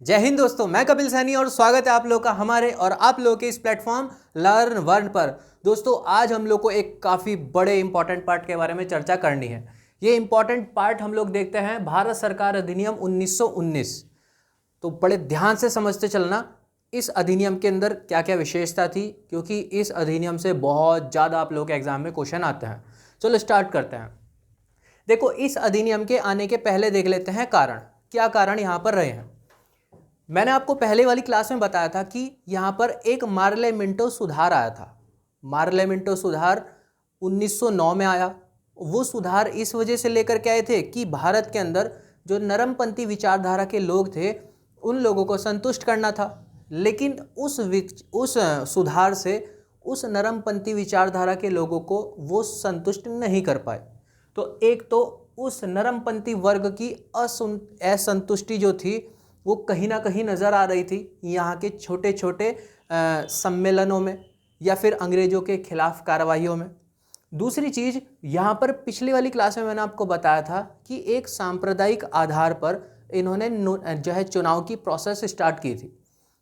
जय हिंद दोस्तों, मैं कपिल सैनी और स्वागत है आप लोग का हमारे और आप लोगों के इस प्लेटफॉर्म लर्न वर्न पर। दोस्तों आज हम लोग को एक काफ़ी बड़े इंपॉर्टेंट पार्ट के बारे में चर्चा करनी है। ये इंपॉर्टेंट पार्ट हम लोग देखते हैं भारत सरकार अधिनियम 1919। तो बड़े ध्यान से समझते चलना इस अधिनियम के अंदर क्या क्या विशेषता थी, क्योंकि इस अधिनियम से बहुत ज़्यादा आप लोग के एग्जाम में क्वेश्चन आते हैं। चलो स्टार्ट करते हैं। देखो, इस अधिनियम के आने के पहले देख लेते हैं कारण, क्या कारण यहाँ पर रहे हैं। मैंने आपको पहले वाली क्लास में बताया था कि यहाँ पर एक मार्लेमेंटो सुधार आया था। मार्लेमेंटो सुधार 1909 में आया। वो सुधार इस वजह से लेकर के आए थे कि भारत के अंदर जो नरमपंथी विचारधारा के लोग थे उन लोगों को संतुष्ट करना था, लेकिन उस सुधार से उस नरमपंथी विचारधारा के लोगों को वो संतुष्ट नहीं कर पाए। तो एक तो उस नरमपंथी वर्ग की असंतुष्टि जो थी वो कहीं ना कहीं नज़र आ रही थी यहाँ के छोटे छोटे सम्मेलनों में या फिर अंग्रेज़ों के खिलाफ कार्रवाइयों में। दूसरी चीज़, यहाँ पर पिछली वाली क्लास में मैंने आपको बताया था कि एक सांप्रदायिक आधार पर इन्होंने जो है चुनाव की प्रोसेस स्टार्ट की थी,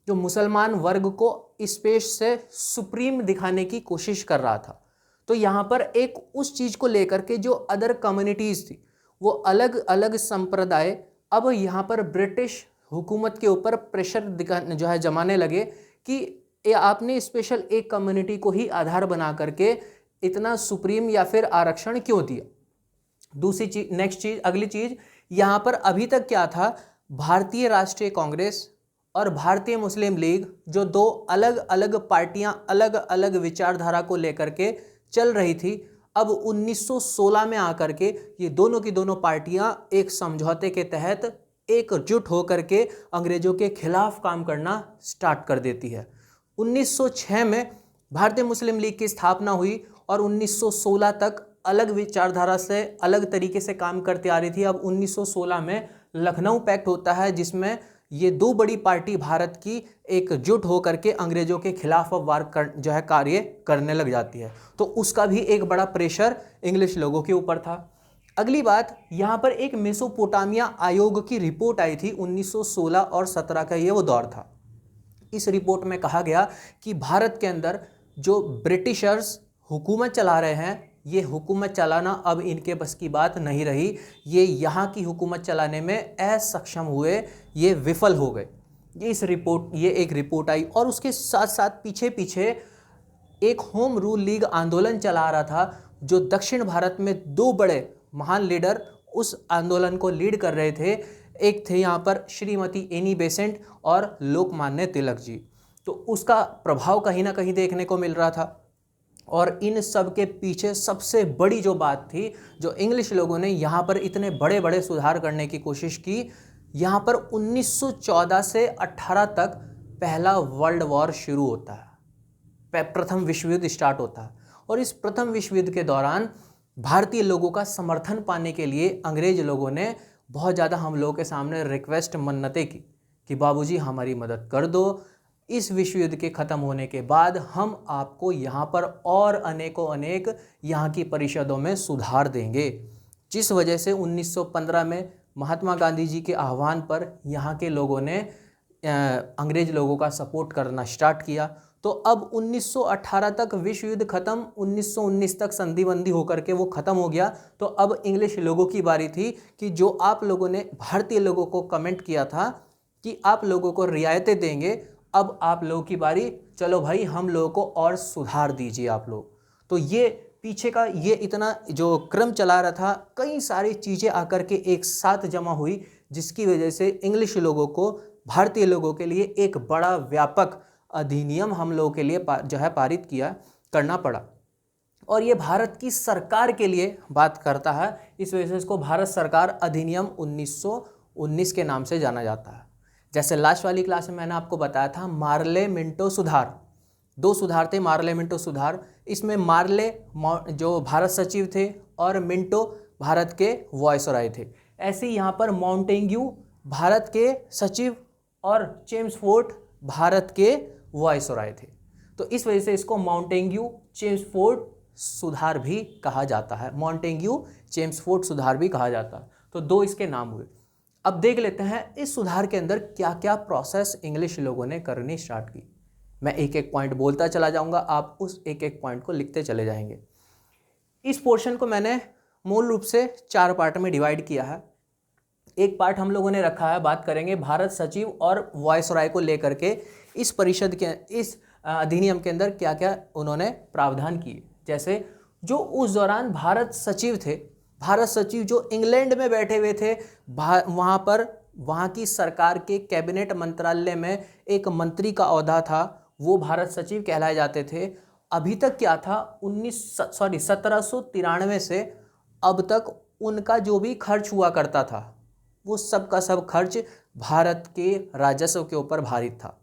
जो मुसलमान वर्ग को स्पेस से सुप्रीम दिखाने की कोशिश कर रहा था। तो यहाँ पर एक उस चीज़ को लेकर के जो अदर कम्युनिटीज़ थी, वो अलग अलग संप्रदाय अब यहाँ पर ब्रिटिश हुकूमत के ऊपर प्रेशर जो है जमाने लगे कि आपने स्पेशल एक कम्युनिटी को ही आधार बना करके इतना सुप्रीम या फिर आरक्षण क्यों दिया। दूसरी चीज, नेक्स्ट चीज, अगली चीज, यहाँ पर अभी तक क्या था, भारतीय राष्ट्रीय कांग्रेस और भारतीय मुस्लिम लीग जो दो अलग अलग पार्टियां अलग अलग विचारधारा को लेकर के चल रही थी, अब 1916 में आकर के ये दोनों की दोनों पार्टियां एक समझौते के तहत एकजुट होकर के अंग्रेजों के खिलाफ काम करना स्टार्ट कर देती है। 1906 में भारतीय मुस्लिम लीग की स्थापना हुई और 1916 तक अलग विचारधारा से अलग तरीके से काम करते आ रही थी। अब 1916 में लखनऊ पैक्ट होता है, जिसमें ये दो बड़ी पार्टी भारत की एकजुट होकर के अंग्रेजों के खिलाफ अब जो है कार्य करने लग जाती है। तो उसका भी एक बड़ा प्रेशर इंग्लिश लोगों के ऊपर था। अगली बात, यहाँ पर एक मेसोपोटामिया आयोग की रिपोर्ट आई थी 1916 और 17 का ये वो दौर था। इस रिपोर्ट में कहा गया कि भारत के अंदर जो ब्रिटिशर्स हुकूमत चला रहे हैं, ये हुकूमत चलाना अब इनके बस की बात नहीं रही। ये यहाँ की हुकूमत चलाने में असक्षम हुए, ये विफल हो गए। ये एक रिपोर्ट आई और उसके साथ साथ पीछे पीछे एक होम रूल लीग आंदोलन चला रहा था, जो दक्षिण भारत में दो बड़े महान लीडर उस आंदोलन को लीड कर रहे थे। एक थे यहाँ पर श्रीमती एनी बेसेंट और लोकमान्य तिलक जी। तो उसका प्रभाव कहीं ना कहीं देखने को मिल रहा था। और इन सब के पीछे सबसे बड़ी जो बात थी, जो इंग्लिश लोगों ने यहाँ पर इतने बड़े बड़े सुधार करने की कोशिश की, यहाँ पर 1914 से 18 तक पहला वर्ल्ड वॉर शुरू होता है, प्रथम विश्व युद्ध स्टार्ट होता है। और इस प्रथम विश्व युद्ध के दौरान भारतीय लोगों का समर्थन पाने के लिए अंग्रेज लोगों ने बहुत ज़्यादा हम लोगों के सामने रिक्वेस्ट मन्नतें की कि बाबूजी हमारी मदद कर दो, इस विश्व युद्ध के ख़त्म होने के बाद हम आपको यहाँ पर और अनेकों अनेक यहाँ की परिषदों में सुधार देंगे। जिस वजह से 1915 में महात्मा गांधी जी के आह्वान पर यहाँ के लोगों ने अंग्रेज लोगों का सपोर्ट करना स्टार्ट किया। तो अब 1918 तक विश्व युद्ध खत्म, 1919 तक संधि बंदी होकर के वो खत्म हो गया। तो अब इंग्लिश लोगों की बारी थी कि जो आप लोगों ने भारतीय लोगों को कमेंट किया था कि आप लोगों को रियायतें देंगे, अब आप लोगों की बारी, चलो भाई हम लोगों को और सुधार दीजिए आप लोग। तो ये पीछे का ये इतना जो क्रम चला रहा था, कई सारी चीज़ें आकर के एक साथ जमा हुई, जिसकी वजह से इंग्लिश लोगों को भारतीय लोगों के लिए एक बड़ा व्यापक अधिनियम हम लोगों के लिए जो है पारित करना पड़ा। और ये भारत की सरकार के लिए बात करता है, इस वजह से इसको भारत सरकार अधिनियम 1919 के नाम से जाना जाता है। जैसे लास्ट वाली क्लास में मैंने आपको बताया था, मार्ले मिंटो सुधार, दो सुधार थे मार्ले मिंटो सुधार। इसमें मार्ले जो भारत सचिव थे और मिंटो भारत के वॉयसरॉय थे। ऐसे ही यहाँ पर माउंटेन्यू भारत के सचिव और चेम्सफोर्ड भारत के वॉयसरॉय थे। तो इस वजह से इसको माउंटेन्यू चेम्सफोर्ड सुधार भी कहा जाता है, माउंटेन्यू चेम्सफोर्ड सुधार भी कहा जाता है। तो दो इसके नाम हुए। अब देख लेते हैं इस सुधार के अंदर क्या क्या प्रोसेस इंग्लिश लोगों ने करनी स्टार्ट की। मैं एक एक पॉइंट बोलता चला जाऊंगा, आप उस एक एक पॉइंट को लिखते चले जाएंगे। इस पोर्शन को मैंने मूल रूप से 4 पार्ट में डिवाइड किया है। एक पार्ट हम लोगों ने रखा है, बात करेंगे भारत सचिव और वायसराय को लेकर के इस परिषद के इस अधिनियम के अंदर क्या क्या उन्होंने प्रावधान किए। जैसे जो उस दौरान भारत सचिव थे, भारत सचिव जो इंग्लैंड में बैठे हुए थे, वहाँ पर वहाँ की सरकार के कैबिनेट मंत्रालय में एक मंत्री का ओहदा था, वो भारत सचिव कहलाए जाते थे। अभी तक क्या था, 1793 से अब तक उनका जो भी खर्च हुआ करता था वो सब का सब खर्च भारत के राजस्व के ऊपर भारित था।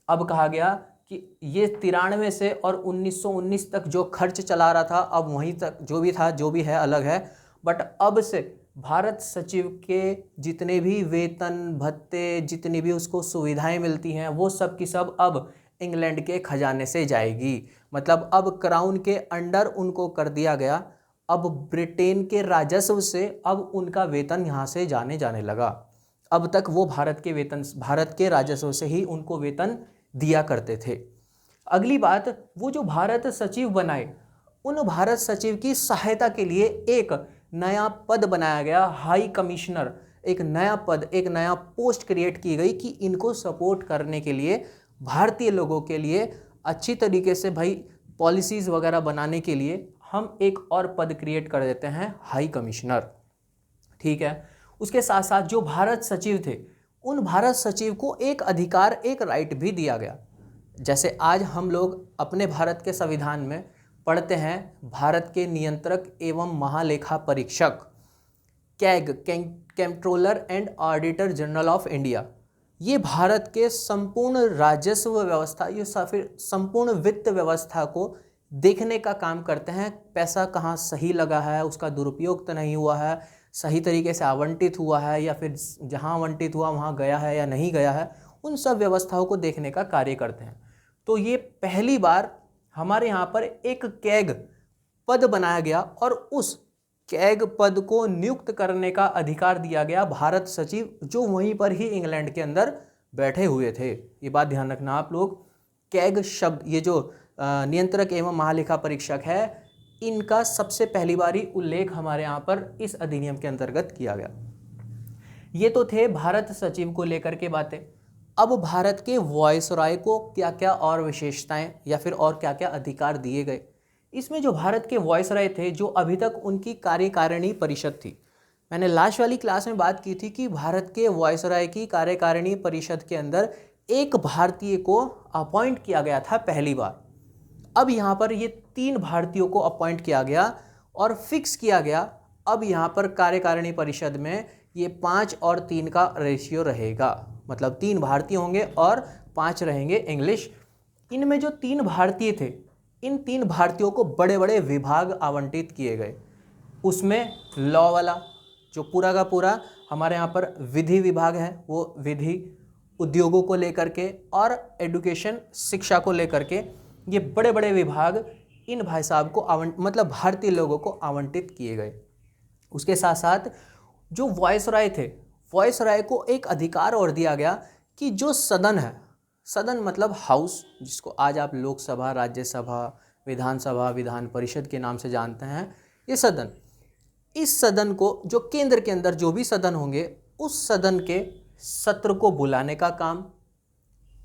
अब कहा गया कि ये 93 से और 1919 तक जो खर्च चला रहा था, अब वहीं तक जो भी था, जो भी है अलग है, बट अब से भारत सचिव के जितने भी वेतन भत्ते, जितनी भी उसको सुविधाएं मिलती हैं, वो सब की सब अब इंग्लैंड के खजाने से जाएगी। मतलब अब क्राउन के अंडर उनको कर दिया गया। अब ब्रिटेन के राजस्व से अब उनका वेतन यहाँ से जाने लगा। अब तक वो भारत के राजस्व से ही उनको वेतन दिया करते थे। अगली बात, वो जो भारत सचिव बनाए, उन भारत सचिव की सहायता के लिए एक नया पद बनाया गया, हाई कमिश्नर। एक नया पद, एक नया पोस्ट क्रिएट की गई कि इनको सपोर्ट करने के लिए, भारतीय लोगों के लिए अच्छी तरीके से भाई पॉलिसीज़ वगैरह बनाने के लिए हम एक और पद क्रिएट कर देते हैं, हाई कमिश्नर। ठीक है। उसके साथ साथ जो भारत सचिव थे, उन भारत सचिव को एक अधिकार, एक राइट भी दिया गया। जैसे आज हम लोग अपने भारत के संविधान में पढ़ते हैं, भारत के नियंत्रक एवं महालेखा परीक्षक, CAG, controller and auditor general of India, ये भारत के संपूर्ण राजस्व व्यवस्था, ये फिर संपूर्ण वित्त व्यवस्था को देखने का काम करते हैं। पैसा कहाँ सही लगा है, उसका दुरुपयोग तो नहीं हुआ है, सही तरीके से आवंटित हुआ है, या फिर जहाँ आवंटित हुआ वहाँ गया है या नहीं गया है, उन सब व्यवस्थाओं को देखने का कार्य करते हैं। तो ये पहली बार हमारे यहाँ पर एक कैग पद बनाया गया और उस कैग पद को नियुक्त करने का अधिकार दिया गया भारत सचिव, जो वहीं पर ही इंग्लैंड के अंदर बैठे हुए थे। ये बात ध्यान रखना आप लोग। कैग शब्द, ये जो नियंत्रक एवं महालेखा परीक्षक है, इनका सबसे पहली बारी उल्लेख हमारे यहाँ पर इस अधिनियम के अंतर्गत किया गया। ये तो थे भारत सचिव को लेकर के बातें। अब भारत के वायसराय को क्या क्या और विशेषताएं या फिर और क्या क्या अधिकार दिए गए। इसमें जो भारत के वायसराय थे, जो अभी तक उनकी कार्यकारिणी परिषद थी, मैंने लास्ट वाली क्लास में बात की थी कि भारत के वायसराय की कार्यकारिणी परिषद के अंदर एक भारतीय को अपॉइंट किया गया था पहली बार। अब यहाँ पर ये 3 भारतीयों को अपॉइंट किया गया और फिक्स किया गया। अब यहाँ पर कार्यकारिणी परिषद में ये 5 और 3 का रेशियो रहेगा, मतलब 3 भारतीय होंगे और 5 रहेंगे इंग्लिश। इनमें जो 3 भारतीय थे, इन 3 भारतीयों को बड़े बड़े विभाग आवंटित किए गए। उसमें लॉ वाला, जो पूरा का पूरा हमारे यहाँ पर विधि विभाग है, वो विधि, उद्योगों को लेकर के और एडुकेशन, शिक्षा को लेकर के, ये बड़े बड़े विभाग इन भाई साहब को मतलब भारतीय लोगों को आवंटित किए गए। उसके साथ साथ जो वायसराय थे, वायसराय को एक अधिकार और दिया गया कि जो सदन है, सदन मतलब हाउस, जिसको आज आप लोकसभा, राज्यसभा, विधानसभा, विधान परिषद के नाम से जानते हैं, ये सदन, इस सदन को, जो केंद्र के अंदर जो भी सदन होंगे, उस सदन के सत्र को बुलाने का काम,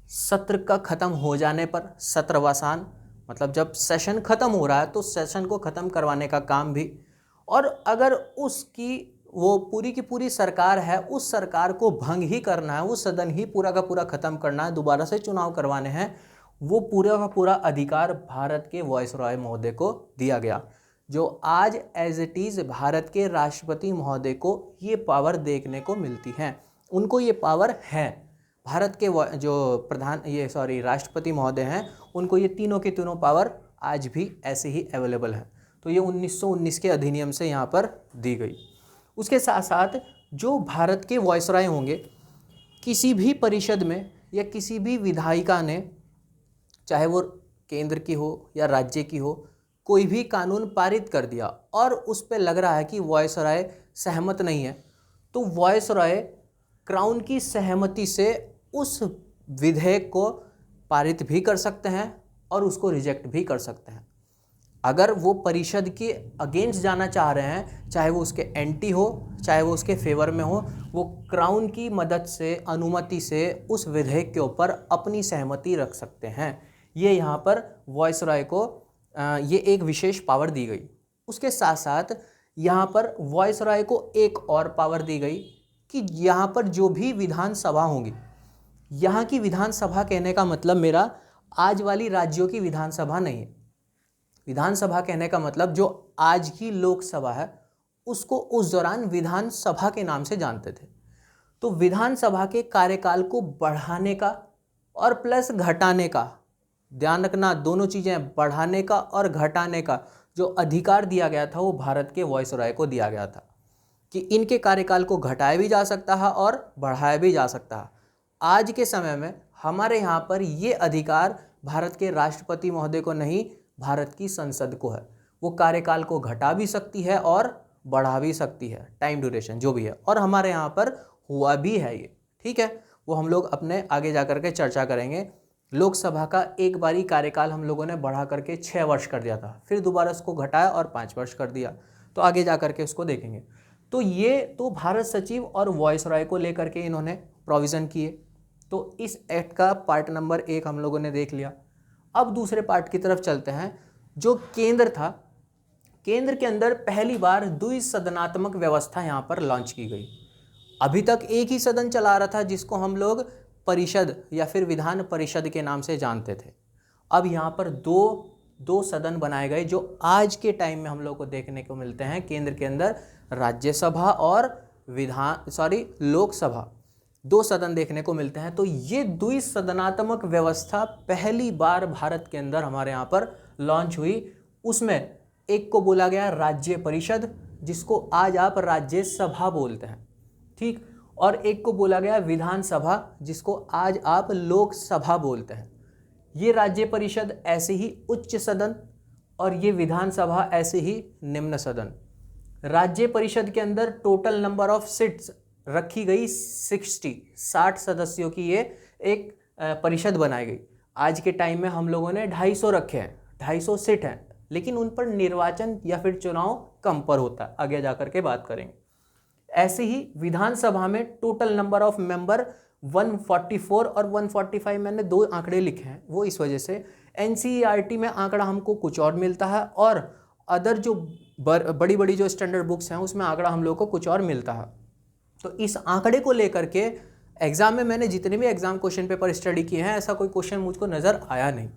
सत्र का खत्म हो जाने पर सत्रवसान, मतलब जब सेशन खत्म हो रहा है तो सेशन को ख़त्म करवाने का काम भी, और अगर उसकी वो पूरी की पूरी सरकार है, उस सरकार को भंग ही करना है, वो सदन ही पूरा का पूरा ख़त्म करना है, दोबारा से चुनाव करवाने हैं, वो पूरा का पूरा अधिकार भारत के वायसराय महोदय को दिया गया, जो आज एज इट इज़ भारत के राष्ट्रपति महोदय को ये पावर देखने को मिलती है। उनको ये पावर है। भारत के जो राष्ट्रपति महोदय हैं, उनको ये तीनों की तीनों पावर आज भी ऐसे ही अवेलेबल है। तो ये 1919 के अधिनियम से यहाँ पर दी गई। उसके साथ साथ जो भारत के वायसराय होंगे, किसी भी परिषद में या किसी भी विधायिका ने, चाहे वो केंद्र की हो या राज्य की हो, कोई भी कानून पारित कर दिया और उस पर लग रहा है कि वायसराय सहमत नहीं है, तो वायसराय क्राउन की सहमति से उस विधेयक को पारित भी कर सकते हैं और उसको रिजेक्ट भी कर सकते हैं। अगर वो परिषद के अगेंस्ट जाना चाह रहे हैं, चाहे वो उसके एंटी हो चाहे वो उसके फेवर में हो, वो क्राउन की मदद से, अनुमति से उस विधेयक के ऊपर अपनी सहमति रख सकते हैं। ये यहाँ पर वॉइसरॉय को ये एक विशेष पावर दी गई। उसके साथ साथ यहाँ पर वॉइसरॉय को एक और पावर दी गई कि यहाँ पर जो भी विधानसभा होंगी, यहाँ की विधानसभा कहने का मतलब मेरा आज वाली राज्यों की विधानसभा नहीं है। विधानसभा कहने का मतलब जो आज की लोकसभा है उसको उस दौरान विधानसभा के नाम से जानते थे। तो विधानसभा के कार्यकाल को बढ़ाने का और प्लस घटाने का, ध्यान रखना दोनों चीज़ें, बढ़ाने का और घटाने का जो अधिकार दिया गया था वो भारत के वॉइसरॉय को दिया गया था कि इनके कार्यकाल को घटाया भी जा सकता है और बढ़ाया भी जा सकता है। आज के समय में हमारे यहाँ पर ये अधिकार भारत के राष्ट्रपति महोदय को नहीं, भारत की संसद को है। वो कार्यकाल को घटा भी सकती है और बढ़ा भी सकती है, टाइम ड्यूरेशन जो भी है, और हमारे यहाँ पर हुआ भी है ये, ठीक है। वो हम लोग अपने आगे जा कर के चर्चा करेंगे। लोकसभा का एक बारी कार्यकाल हम लोगों ने बढ़ा करके 6 वर्ष कर दिया था, फिर दोबारा उसको घटाया और 5 वर्ष कर दिया, तो आगे जा करके उसको देखेंगे। तो ये तो भारत सचिव और वॉइसरॉय को लेकर के इन्होंने प्रोविज़न किए। तो इस एक्ट का पार्ट नंबर 1 हम लोगों ने देख लिया। अब दूसरे पार्ट की तरफ चलते हैं, जो केंद्र था। केंद्र के अंदर पहली बार द्विसदनात्मक व्यवस्था यहाँ पर लॉन्च की गई। अभी तक एक ही सदन चला रहा था जिसको हम लोग परिषद या फिर विधान परिषद के नाम से जानते थे। अब यहाँ पर दो सदन बनाए गए जो आज के टाइम में हम लोग को देखने को मिलते हैं केंद्र के अंदर, राज्यसभा और लोकसभा, 2 सदन देखने को मिलते हैं। तो ये द्विसदनात्मक व्यवस्था पहली बार भारत के अंदर हमारे यहाँ पर लॉन्च हुई। उसमें एक को बोला गया राज्य परिषद, जिसको आज आप राज्यसभा बोलते हैं, ठीक, और एक को बोला गया विधानसभा, जिसको आज आप लोकसभा बोलते हैं। ये राज्य परिषद ऐसे ही उच्च सदन और ये विधानसभा ऐसे ही निम्न सदन। राज्य परिषद के अंदर टोटल नंबर ऑफ सीट्स रखी गई 60 सदस्यों की ये एक परिषद बनाई गई। आज के टाइम में हम लोगों ने 250 रखे हैं, 250 सीट हैं, लेकिन उन पर निर्वाचन या फिर चुनाव कम पर होता है, आगे जाकर के बात करेंगे। ऐसे ही विधानसभा में टोटल नंबर ऑफ मेंबर 144 और 145, मैंने 2 आंकड़े लिखे हैं वो इस वजह से, एनसीईआरटी में आंकड़ा हमको कुछ और मिलता है और अदर जो बड़ी बड़ी जो स्टैंडर्ड बुक्स हैं उसमें आंकड़ा हम लोग को कुछ और मिलता है। तो इस आंकड़े को लेकर के एग्जाम में मैंने जितने भी एग्जाम क्वेश्चन पेपर स्टडी किए हैं, ऐसा कोई क्वेश्चन मुझको नज़र आया नहीं,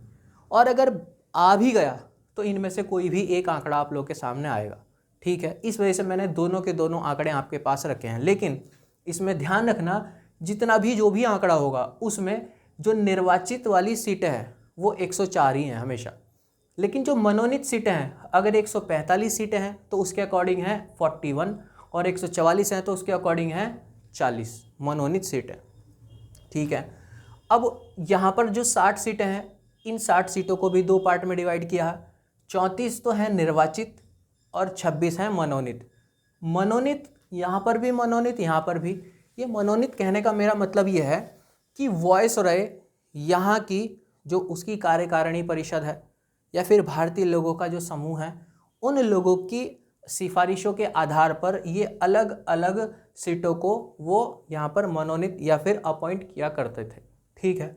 और अगर आ भी गया तो इनमें से कोई भी एक आंकड़ा आप लोग के सामने आएगा, ठीक है। इस वजह से मैंने दोनों के दोनों आंकड़े आपके पास रखे हैं। लेकिन इसमें ध्यान रखना, जितना भी जो भी आंकड़ा होगा उसमें जो निर्वाचित वाली सीटें हैं वो 104 ही हैं हमेशा, लेकिन जो मनोनीत सीटें हैं, अगर 145 सीटें हैं तो उसके अकॉर्डिंग है 41, और 144 हैं तो उसके अकॉर्डिंग है 40 मनोनीत सीटें, ठीक है। अब यहाँ पर जो 60 सीटें हैं, इन 60 सीटों को भी 2 पार्ट में डिवाइड किया है। 34 तो हैं निर्वाचित और 26 हैं मनोनीत। मनोनीत यहाँ पर भी, मनोनीत यहाँ पर भी। ये मनोनीत कहने का मेरा मतलब ये है कि वॉइसरॉय यहाँ की जो उसकी कार्यकारिणी परिषद है या फिर भारतीय लोगों का जो समूह है, उन लोगों की सिफारिशों के आधार पर ये अलग अलग सीटों को वो यहाँ पर मनोनीत या फिर अपॉइंट किया करते थे, ठीक है।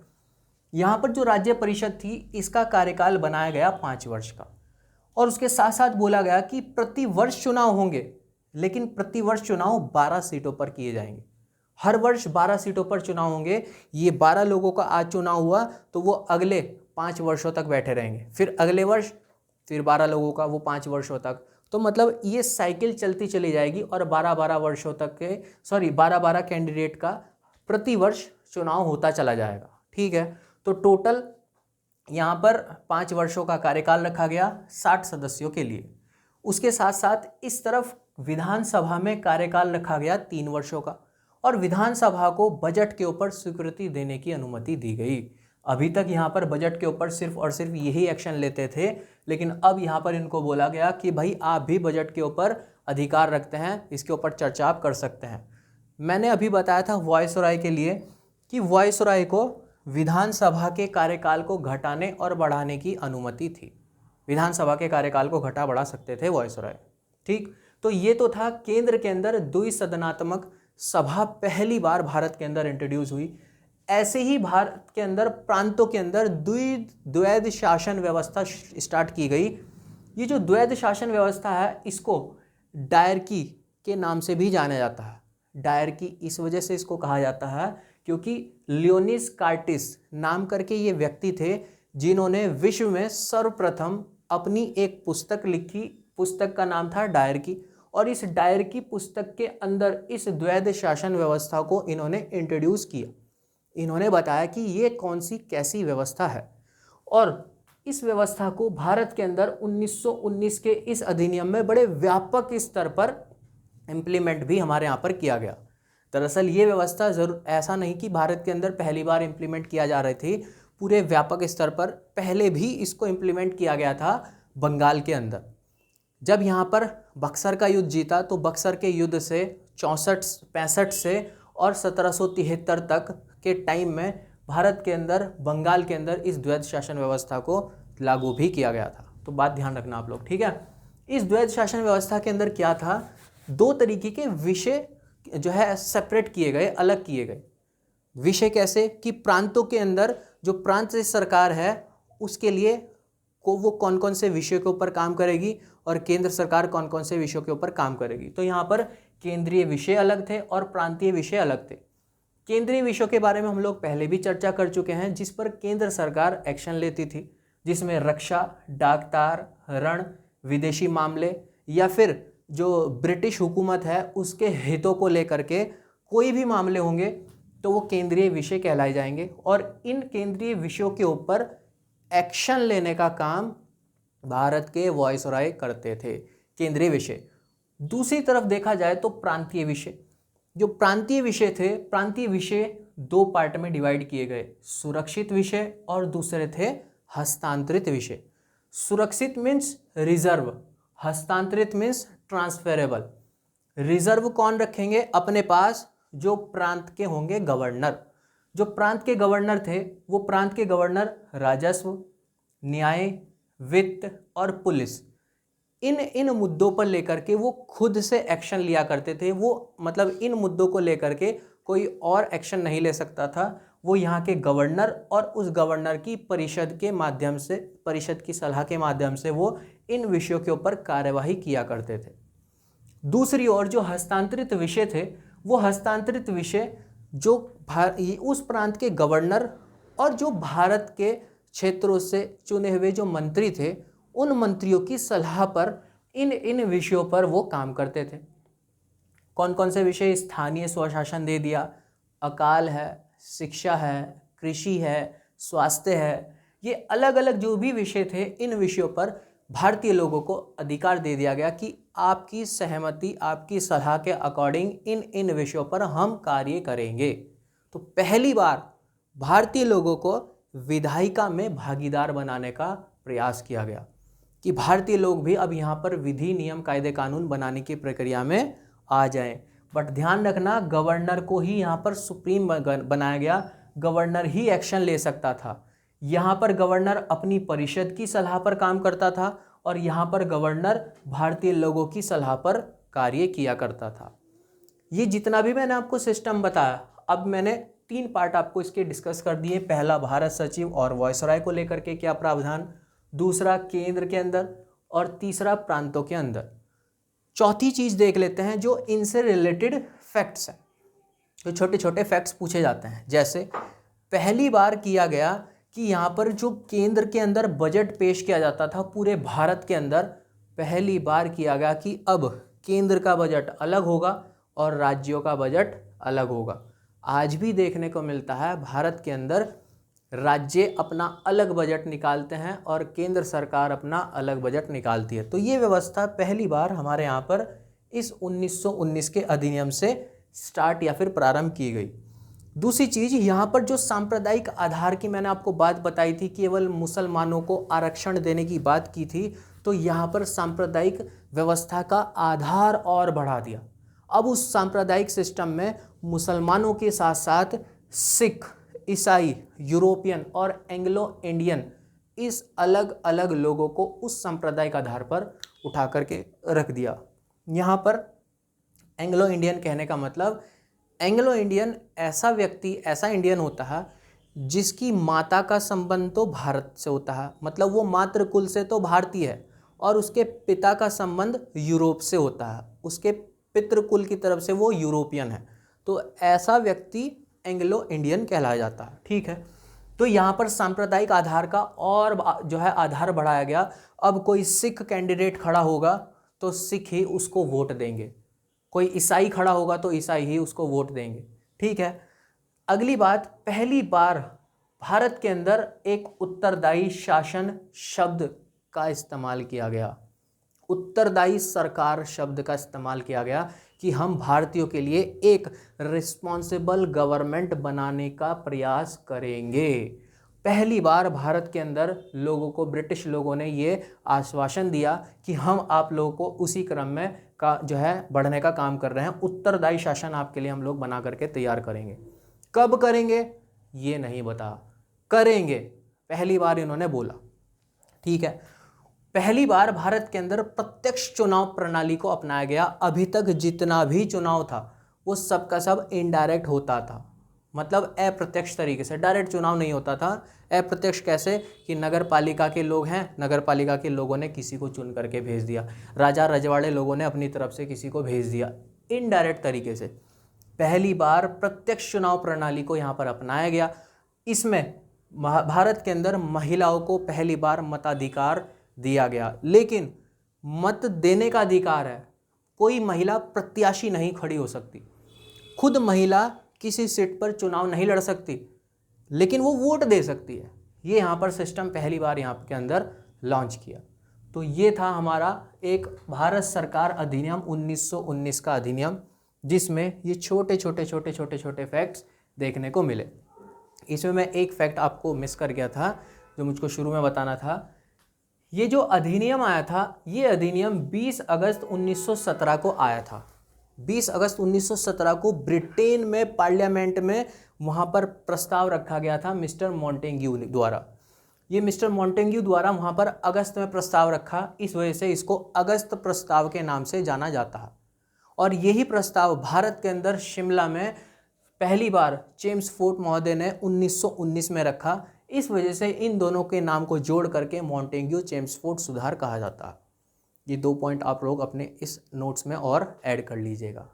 यहाँ पर जो राज्य परिषद थी इसका कार्यकाल बनाया गया 5 वर्ष का, और उसके साथ साथ बोला गया कि प्रति वर्ष चुनाव होंगे, लेकिन प्रति वर्ष चुनाव 12 सीटों पर किए जाएंगे। हर वर्ष 12 सीटों पर चुनाव होंगे। ये 12 लोगों का आज चुनाव हुआ तो वो अगले 5 वर्षों तक बैठे रहेंगे, फिर अगले वर्ष फिर 12 लोगों का वो 5 वर्षों तक। तो मतलब ये साइकिल चलती चली जाएगी और 12-12 वर्षों तक के 12-12 कैंडिडेट का प्रति वर्ष चुनाव होता चला जाएगा, ठीक है। तो टोटल यहाँ पर 5 वर्षों का कार्यकाल रखा गया 60 सदस्यों के लिए। उसके साथ साथ इस तरफ विधानसभा में कार्यकाल रखा गया 3 वर्षों का, और विधानसभा को बजट के ऊपर स्वीकृति देने की अनुमति दी गई। अभी तक यहाँ पर बजट के ऊपर सिर्फ और सिर्फ यही एक्शन लेते थे, लेकिन अब यहाँ पर इनको बोला गया कि भाई आप भी बजट के ऊपर अधिकार रखते हैं, इसके ऊपर चर्चा आप कर सकते हैं। मैंने अभी बताया था वॉइसरॉय के लिए कि वॉइसरॉय को विधानसभा के कार्यकाल को घटाने और बढ़ाने की अनुमति थी। विधानसभा के कार्यकाल को घटा बढ़ा सकते थे वॉइसरॉय। ठीक, तो ये तो था केंद्र के अंदर द्विसदनात्मक सभा पहली बार भारत के अंदर इंट्रोड्यूस हुई। ऐसे ही भारत के अंदर प्रांतों के अंदर द्वैध शासन व्यवस्था स्टार्ट की गई। ये जो द्वैध शासन व्यवस्था है इसको डायरकी के नाम से भी जाना जाता है। डायरकी इस वजह से इसको कहा जाता है क्योंकि लियोनिस कार्टिस नाम करके ये व्यक्ति थे जिन्होंने विश्व में सर्वप्रथम अपनी एक पुस्तक लिखी। पुस्तक का नाम था डायरकी, और इस डायरकी पुस्तक के अंदर इस द्वैध शासन व्यवस्था को इन्होंने इंट्रोड्यूस किया। इन्होंने बताया कि ये कौन सी कैसी व्यवस्था है, और इस व्यवस्था को भारत के अंदर 1919 के इस अधिनियम में बड़े व्यापक स्तर पर इम्प्लीमेंट भी हमारे यहाँ पर किया गया। दरअसल ये व्यवस्था जरूर ऐसा नहीं कि भारत के अंदर पहली बार इम्प्लीमेंट किया जा रही थी, पूरे व्यापक स्तर पर पहले भी इसको इम्प्लीमेंट किया गया था बंगाल के अंदर। जब यहाँ पर बक्सर का युद्ध जीता तो बक्सर के युद्ध से 64-65 से और 1773 तक के टाइम में भारत के अंदर बंगाल के अंदर इस द्वैध शासन व्यवस्था को लागू भी किया गया था। तो बात ध्यान रखना आप लोग, ठीक है। इस द्वैध शासन व्यवस्था के अंदर क्या था, दो तरीके के विषय जो है सेपरेट किए गए, अलग किए गए। विषय कैसे कि प्रांतों के अंदर जो प्रांत सरकार है उसके लिए को वो कौन कौन से विषयों के ऊपर काम करेगी और केंद्र सरकार कौन कौन से विषयों के ऊपर काम करेगी। तो यहाँ पर केंद्रीय विषय अलग थे और प्रांतीय विषय अलग थे। केंद्रीय विषयों के बारे में हम लोग पहले भी चर्चा कर चुके हैं, जिस पर केंद्र सरकार एक्शन लेती थी, जिसमें रक्षा, डाकतार, रण, विदेशी मामले या फिर जो ब्रिटिश हुकूमत है उसके हितों को लेकर के कोई भी मामले होंगे तो वो केंद्रीय विषय कहलाए जाएंगे। और इन केंद्रीय विषयों के ऊपर एक्शन लेने का काम भारत के वॉइसरॉय करते थे, केंद्रीय विषय। दूसरी तरफ देखा जाए तो प्रांतीय विषय, जो प्रांतीय विषय थे, प्रांतीय विषय दो पार्ट में डिवाइड किए गए, सुरक्षित विषय और दूसरे थे हस्तांतरित विषय। सुरक्षित मीन्स रिजर्व, हस्तांतरित मीन्स ट्रांसफरेबल। रिजर्व कौन रखेंगे अपने पास, जो प्रांत के होंगे गवर्नर। जो प्रांत के गवर्नर थे वो प्रांत के गवर्नर राजस्व, न्याय, वित्त और पुलिस, इन मुद्दों पर लेकर के वो खुद से एक्शन लिया करते थे। वो मतलब इन मुद्दों को लेकर के कोई और एक्शन नहीं ले सकता था। वो यहाँ के गवर्नर और उस गवर्नर की परिषद के माध्यम से, परिषद की सलाह के माध्यम से वो इन विषयों के ऊपर कार्यवाही किया करते थे। दूसरी ओर जो हस्तांतरित विषय थे, वो हस्तांतरित विषय जो उस प्रांत के गवर्नर और जो भारत के क्षेत्रों से चुने हुए जो मंत्री थे उन मंत्रियों की सलाह पर इन विषयों पर वो काम करते थे। कौन कौन से विषय, स्थानीय स्वशासन दे दिया, अकाल है, शिक्षा है, कृषि है, स्वास्थ्य है, ये अलग अलग जो भी विषय थे इन विषयों पर भारतीय लोगों को अधिकार दे दिया गया कि आपकी सहमति, आपकी सलाह के अकॉर्डिंग इन विषयों पर हम कार्य करेंगे। तो पहली बार भारतीय लोगों को विधायिका में भागीदार बनाने का प्रयास किया गया कि भारतीय लोग भी अब यहाँ पर विधि, नियम, कायदे, कानून बनाने की प्रक्रिया में आ जाएं। बट ध्यान रखना, गवर्नर को ही यहाँ पर सुप्रीम बनाया गया, गवर्नर ही एक्शन ले सकता था। यहाँ पर गवर्नर अपनी परिषद की सलाह पर काम करता था और यहाँ पर गवर्नर भारतीय लोगों की सलाह पर कार्य किया करता था। ये जितना भी मैंने आपको सिस्टम बताया, अब मैंने 3 पार्ट आपको इसके डिस्कस कर दिए। पहला भारत सचिव और वॉइसरॉय को लेकर के क्या प्रावधान, दूसरा केंद्र के अंदर और तीसरा प्रांतों के अंदर। चौथी चीज देख लेते हैं जो इनसे रिलेटेड फैक्ट्स हैं, जो छोटे छोटे फैक्ट्स पूछे जाते हैं। जैसे पहली बार किया गया कि यहाँ पर जो केंद्र के अंदर बजट पेश किया जाता था पूरे भारत के अंदर, पहली बार किया गया कि अब केंद्र का बजट अलग होगा और राज्यों का बजट अलग होगा। आज भी देखने को मिलता है भारत के अंदर राज्य अपना अलग बजट निकालते हैं और केंद्र सरकार अपना अलग बजट निकालती है। तो ये व्यवस्था पहली बार हमारे यहाँ पर इस 1919 के अधिनियम से स्टार्ट या फिर प्रारंभ की गई। दूसरी चीज़, यहाँ पर जो सांप्रदायिक आधार की मैंने आपको बात बताई थी, केवल मुसलमानों को आरक्षण देने की बात की थी, तो यहाँ पर सांप्रदायिक व्यवस्था का आधार और बढ़ा दिया। अब उस सांप्रदायिक सिस्टम में मुसलमानों के साथ साथ सिख, ईसाई, यूरोपियन और एंग्लो इंडियन, इस अलग अलग लोगों को उस सांप्रदायिक आधार पर उठा करके रख दिया। यहाँ पर एंग्लो इंडियन कहने का मतलब, एंग्लो इंडियन ऐसा व्यक्ति, ऐसा इंडियन होता है जिसकी माता का संबंध तो भारत से होता है, मतलब वो मातृकुल से तो भारतीय है, और उसके पिता का संबंध यूरोप से होता है, उसके पितृकुल की तरफ से वो यूरोपियन है, तो ऐसा व्यक्ति एंग्लो इंडियन कहलाया जाता है। ठीक है, तो यहाँ पर सांप्रदायिक आधार का और जो है आधार बढ़ाया गया। अब कोई सिख कैंडिडेट खड़ा होगा तो सिख ही उसको वोट देंगे, कोई ईसाई खड़ा होगा तो ईसाई ही उसको वोट देंगे। ठीक है, अगली बात, पहली बार भारत के अंदर एक उत्तरदायी शासन शब्द का इस्तेमाल किया गया, उत्तरदायी सरकार शब्द का इस्तेमाल किया गया कि हम भारतीयों के लिए एक रिस्पॉन्सिबल गवर्नमेंट बनाने का प्रयास करेंगे। पहली बार भारत के अंदर लोगों को, ब्रिटिश लोगों ने ये आश्वासन दिया कि हम आप लोगों को उसी क्रम में का जो है बढ़ने का काम कर रहे हैं, उत्तरदायी शासन आपके लिए हम लोग बना करके तैयार करेंगे। कब करेंगे ये नहीं बता, करेंगे, पहली बार इन्होंने बोला। ठीक है, पहली बार भारत के अंदर प्रत्यक्ष चुनाव प्रणाली को अपनाया गया। अभी तक जितना भी चुनाव था वो सब का सब इनडायरेक्ट होता था, मतलब अप्रत्यक्ष तरीके से, डायरेक्ट चुनाव नहीं होता था। अप्रत्यक्ष कैसे कि नगर पालिका के लोग हैं, नगर पालिका के लोगों ने किसी को चुन करके भेज दिया, राजा रजवाड़े लोगों ने अपनी तरफ से किसी को भेज दिया, इनडायरेक्ट तरीके से। पहली बार प्रत्यक्ष चुनाव प्रणाली को यहाँ पर अपनाया गया। इसमें भारत के अंदर महिलाओं को पहली बार मताधिकार दिया गया, लेकिन मत देने का अधिकार है, कोई महिला प्रत्याशी नहीं खड़ी हो सकती, खुद महिला किसी सीट पर चुनाव नहीं लड़ सकती, लेकिन वो वोट दे सकती है। ये यहाँ पर सिस्टम पहली बार यहाँ के अंदर लॉन्च किया। तो ये था हमारा एक भारत सरकार अधिनियम 1919 का अधिनियम, जिसमें ये छोटे छोटे फैक्ट्स देखने को मिले। इसमें मैं एक फैक्ट आपको मिस कर गया था जो मुझको शुरू में बताना था। ये जो अधिनियम आया था, ये अधिनियम 20 अगस्त 1917 को आया था। 20 अगस्त 1917 को ब्रिटेन में पार्लियामेंट में वहाँ पर प्रस्ताव रखा गया था मिस्टर मॉन्टेग्यू द्वारा। ये मिस्टर मॉन्टेग्यू द्वारा वहाँ पर अगस्त में प्रस्ताव रखा, इस वजह से इसको अगस्त प्रस्ताव के नाम से जाना जाता है। और यही प्रस्ताव भारत के अंदर शिमला में पहली बार जेम्स फोर्ड महोदय ने 1919 में रखा। इस वजह से इन दोनों के नाम को जोड़ करके मॉन्टेग्यू जेम्स फोर्ड सुधार कहा जाता है। ये 2 पॉइंट आप लोग अपने इस नोट्स में और ऐड कर लीजिएगा।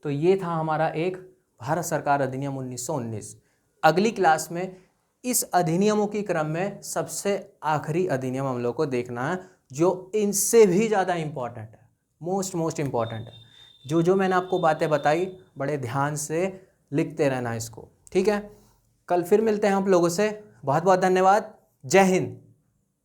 तो ये था हमारा एक भारत सरकार अधिनियम 1919। अगली क्लास में इस अधिनियमों की क्रम में सबसे आखिरी अधिनियम हम लोग को देखना है, जो इनसे भी ज़्यादा इम्पॉर्टेंट है, मोस्ट इम्पॉर्टेंट है। जो मैंने आपको बातें बताई बड़े ध्यान से लिखते रहना इसको, ठीक है। कल फिर मिलते हैं आप लोगों से। बहुत बहुत धन्यवाद। जय हिंद।